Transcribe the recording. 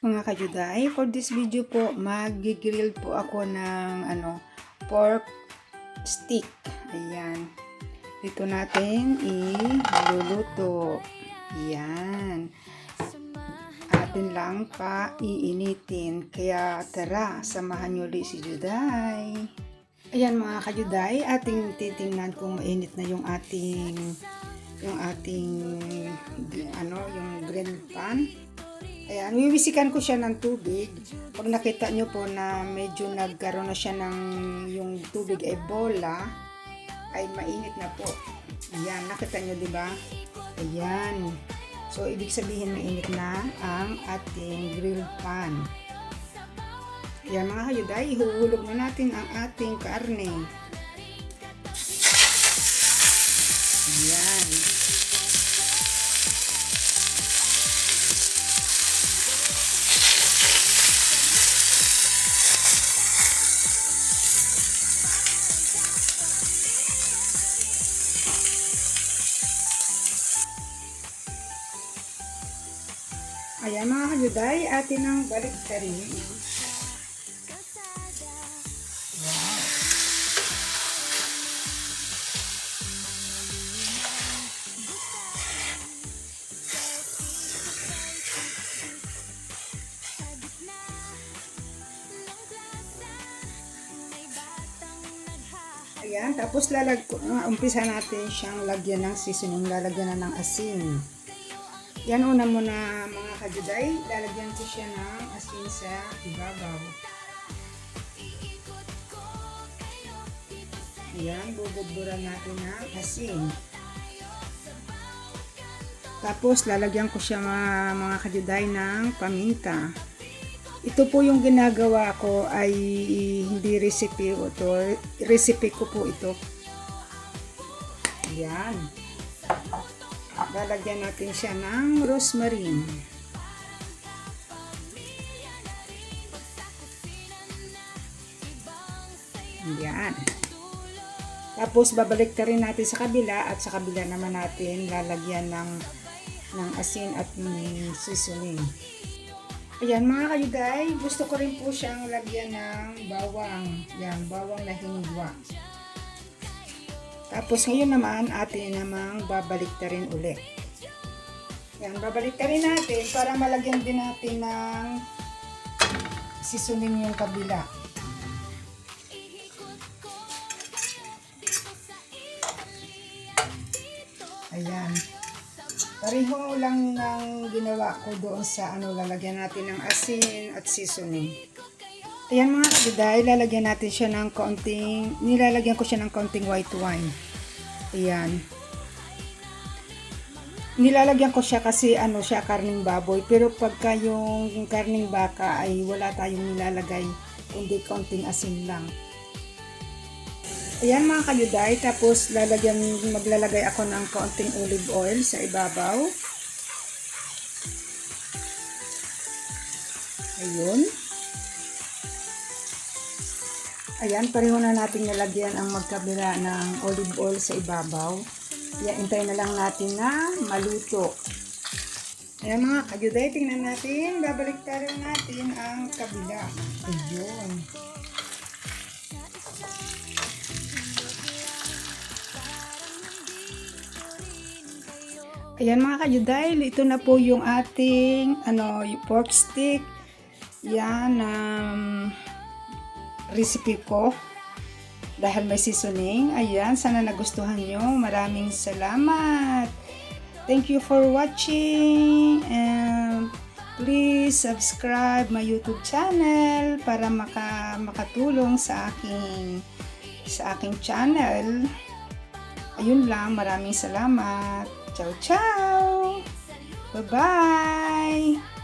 Mga kajuday, for this video po, mag-grill po ako ng pork stick. Ayan. Dito natin iluluto. Ayan. Atin lang pa iinitin. Kaya tara, samahan nyo ulit si Juday. Ayan mga kajuday, ating titingnan kung mainit na yung ating yung grill pan. Ayan, wiwisikan ko siya ng tubig. Pag nakita nyo po na medyo nagkaroon na siya ng yung tubig ay bola, ay mainit na po. Ayan, nakita nyo diba? Ayan. So, ibig sabihin mainit na ang ating grill pan. Ayan mga hayuday, ihuhulog na natin ang ating karne. Ayan. Ayan mga kajuday, atin ang baliktarin. Wow. Ayan, tapos umpisa natin siyang lagyan ng seasoning, lalagyan na ng asin. Yan una muna mga kajuday, lalagyan ko siya ng asin sa ibabaw. Ayan, bubudburan natin ng asin. Tapos lalagyan ko siya mga kajuday ng paminta. Ito po yung ginagawa ko ay hindi recipe ito. Recipe ko po ito. Ayan. Lalagyan natin siya ng rosemary. Ayan. Tapos babalik na rin natin sa kabila at sa kabila naman natin lalagyan ng asin at seasoning. Ayan mga kajuday, gusto ko rin po siyang lagyan ng bawang. Yan, bawang na hinigwa. Tapos ngayon naman, atin namang babalik na rin ulit. Yan, babalik na rin natin para malagyan din natin ng seasoning yung kabila. Ayan. Pareho lang ng ginawa ko doon sa lalagyan natin ng asin at seasoning. Ayan mga kajuday, lalagyan natin siya ng nilalagyan ko siya ng konting white wine. Ayan. Nilalagyan ko siya kasi siya karning baboy, pero pagka yung karning baka ay wala tayong nilalagay, kundi konting asin lang. Ayan mga kajuday, tapos maglalagay ako ng konting olive oil sa ibabaw. Ayun. Ayan, pareho na natin nilagyan ang magkabila ng olive oil sa ibabaw. Ayan, hintayin na lang natin na maluto. Ayan mga kajuday, tingnan natin. Babaliktarin natin ang kabila. Ayun. Ayan mga kajuday, ito na po yung ating yung pork stick. Yan, recipe ko dahil may seasoning. Ayan, sana nagustuhan nyo. Maraming salamat. Thank you for watching and please subscribe my YouTube channel para makatulong sa aking channel. Ayun lang, maraming salamat. Ciao ciao. Bye bye.